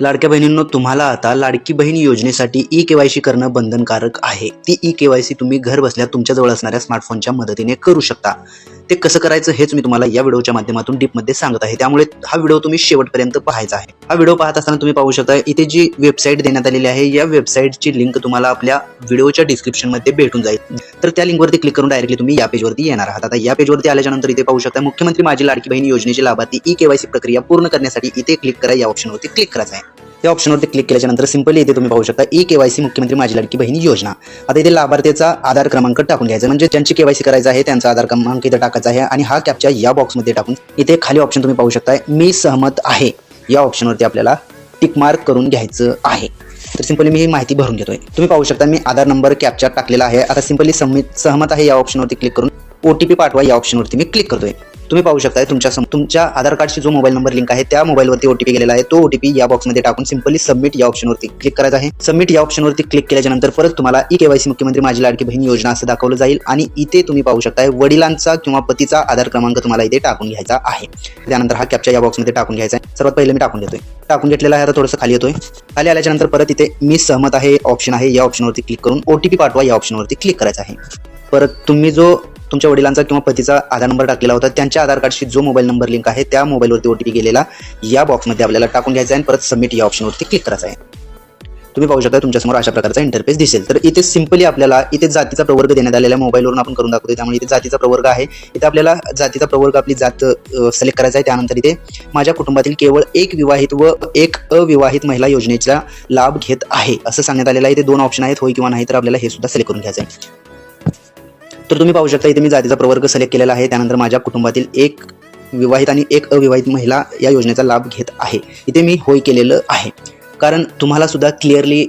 लाडक्या बहिणींनो, तुम्हाला आता लाडकी बहीण योजनेसाठी ई-केवायसी करणं बंधनकारक आहे. ती ई-केवायसी तुम्ही घर बसल्या तुमच्याजवळ असणाऱ्या स्मार्टफोनच्या मदतीने करू शकता. ते कसं करायचं हेच मी तुम्हाला या व्हिडिओच्या माध्यमातून डीपमध्ये सांगत आहे. त्यामुळे हा व्हिडिओ तुम्ही शेवटपर्यंत पाहायचा आहे. हा व्हिडिओ पाहत असताना तुम्ही पाहू शकता इथे जी वेबसाईट देण्यात आलेली आहे, या वेबसाईटची लिंक तुम्हाला आपल्या व्हिडिओच्या डिस्क्रिप्शनमध्ये भेटून जाईल. तर त्या लिंकवरती क्लिक करून डायरेक्टली तुम्ही या पेजवरती येणार आहात. आता या पेजवरती आल्याच्यानंतर इथे पाहू शकता मुख्यमंत्री माझी लाडकी बहीण योजनेचे लाभार्थी ई-केवायसी प्रक्रिया पूर्ण करण्यासाठी इथे क्लिक करा, या ऑप्शनवरती क्लिक करायचं आहे. या ऑप्शनवरती क्लिक केल्याच्यानंतर सिंपली इथे तुम्ही पाहू शकता ई-केवायसी मुख्यमंत्री माझी लाडकी बहीण योजना. आता इथे लाभार्थीचा आधार क्रमांक टाकून घ्यायचा, म्हणजे ज्यांची केवायसी करायचं आहे त्यांचा आधार क्रमांक इथे टाकायचा आहे आणि हा कॅप्चा या बॉक्समध्ये टाकून इथे खाली ऑप्शन तुम्ही पाहू शकता मी सहमत आहे, या ऑप्शनवरती आपल्याला टिक मार्क करून घ्यायचं आहे. तर सिंपली मी ही माहिती भरून घेतोय. तुम्ही पाहू शकता मी आधार नंबर कॅप्चा टाकलेला आहे. आता सिंपली सहमत आहे या ऑप्शनवरती क्लिक करून OTP पाठवा, या ऑप्शनवरती मी क्लिक करतोय. तुम्ही पाहू शकता तुमच्या आधार कार्डशी जो मोबाईल नंबर लिंक आहे त्या मोबाईलवरती OTP गेलेला आहे. तो OTP या बॉक्समध्ये टाकून सिंपली सबमिट या ऑप्शनवरती क्लिक करायचं आहे. सबमिट या ऑप्शनवरती क्लिक केल्यानंतर परत तुम्हाला ई-केवायसी मुख्यमंत्री माझी लाडकी बहीण योजना असं दाखवलं जाईल आणि इथे तुम्ही पाहू शकता वडिलांचा किंवा पतीचा आधार क्रमांक तुम्हाला इथे टाकून घ्यायचा आहे. त्यानंतर हा कॅप्चा या बॉक्समध्ये टाकून घ्यायचा आहे. सर्वात पहिले मी टाकून घेतोय. टाकून घेतलेला आहे. आता थोडंसं खाली येतोय. खाली आल्याच्यानंतर परत इथे मी सहमत आहे ऑप्शन आहे, या ऑप्शनवरती क्लिक करून OTP पाठवा, या ऑप्शनवरती क्लिक करायचं आहे. परत तुम्ही जो तुमच्या वडिलांचा किंवा पतीचा आधार नंबर टाकलेला होता त्यांच्या आधार कार्डशी जो मोबाईल नंबर लिंक आहे त्या मोबाईलवरती OTP गेलेला या बॉक्समध्ये आपल्याला टाकून घ्यायचा आहे आणि परत सबमिट या ऑप्शनवरती क्लिक करायचं आहे. तुम्ही पाहू शकता तुमच्यासमोर अशा प्रकारचा इंटरफेस दिसेल. तर इथे सिंपली आपल्याला इथे जातीचा प्रवर्ग देण्यात आलेल्या मोबाईलवरून आपण करून दाखवतो. त्यामुळे इथे जातीचा प्रवर्ग आहे. इथे आपल्याला जातीचा प्रवर्ग आपली जात सिलेक्ट करायचा आहे. त्यानंतर इथे माझ्या कुटुंबातील केवळ एक विवाहित व एक अविवाहित महिला योजनेचा लाभ घेत आहे असं सांगण्यात आलेलं आहे. इथे दोन ऑप्शन आहेत, होय किंवा नाही. तर आपल्याला हे सुद्धा सिलेक्ट करून घ्यायचं आहे. तर तुम्ही पाहू शकता इथे मी जातीचा प्रवर्ग सिलेक्ट केलेला आहे. त्यानंतर माझ्या कुटुंबातील एक विवाहित आणि एक अविवाहित महिला या योजनेचा लाभ घेत आहे. इथे मी होय केलेलं आहे, कारण तुम्हाला सुद्धा क्लिअरली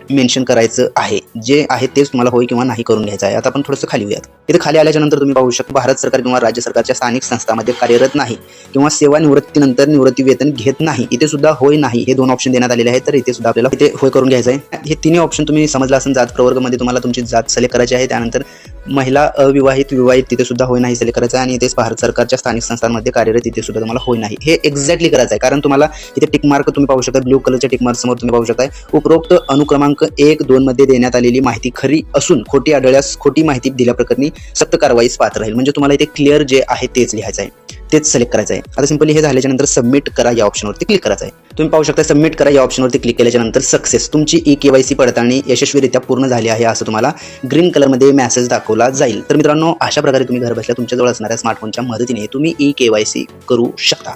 मेन्शन करायचं आहे. जे आहे तेच तुम्हाला होय किंवा नाही करून घ्यायचं आहे. आता आपण थोडंसं खाली येऊयात. इथे खाली आल्याच्यानंतर तुम्ही पाहू शकता भारत सरकार किंवा राज्य सरकारच्या स्थानिक संस्थांमध्ये कार्यरत नाही किंवा सेवानिवृत्तीनंतर निवृत्ती वेतन घेत नाही. इथे सुद्धा होय नाही हे दोन ऑप्शन देण्यात आलेले आहेत. तर इथे सुद्धा आपल्याला इथे होय करून घ्यायचं आहे. हे तिन्ही ऑप्शन तुम्ही समजला असेल. जात प्रवर्गमध्ये तुम्हाला तुमची जात सिलेक्ट करायची आहे. त्यानंतर महिला अविवाहित विवाहित तिथे सुद्धा होय नाही सिलेक्ट करायचं आहे आणि इथेच भारत सरकारच्या स्थानिक संस्थांमध्ये कार्यरत तिथे सुद्धा तुम्हाला होय नाही हे एक्झॅक्टली करायचं आहे. कारण तुम्हाला इथे टिक मार्क तुम्ही पाहू शकता, ब्ल्यू कलरच्या टिक मार्क समोर तुम्ही पाहू शकता उपरोक्त अनुक्रमांक 1-2 मध्ये देण्यात आलेली माहिती खरी असून खोटी आढळल्यास खोटी माहिती दिल्याप्रकरणी सक्त कारवाईस पात्र राहील. म्हणजे तुम्हाला इथे क्लिअर जे आहे तेच लिहायचं आहे, तेच सिलेक्ट करायचं आहे. आता सिंपली हे झाल्याच्या नंतर सबमिट करा या ऑप्शनवरती क्लिक करायचं आहे. तुम्ही पाहू शकता सबमिट करा या ऑप्शनवरती क्लिक केल्याच्या नंतर सक्सेस, तुमची ई-केवायसी पडताळणी यशस्वीरित्या पूर्ण झाली आहे असं तुम्हाला ग्रीन कलरमध्ये मेसेज दाखवला जाईल. तर मित्रांनो, अशा प्रकारे तुम्ही घर बसल्या तुमच्याजवळ असणाऱ्या स्मार्टफोनच्या मदतीने तुम्ही ई-केवायसी करू शकता.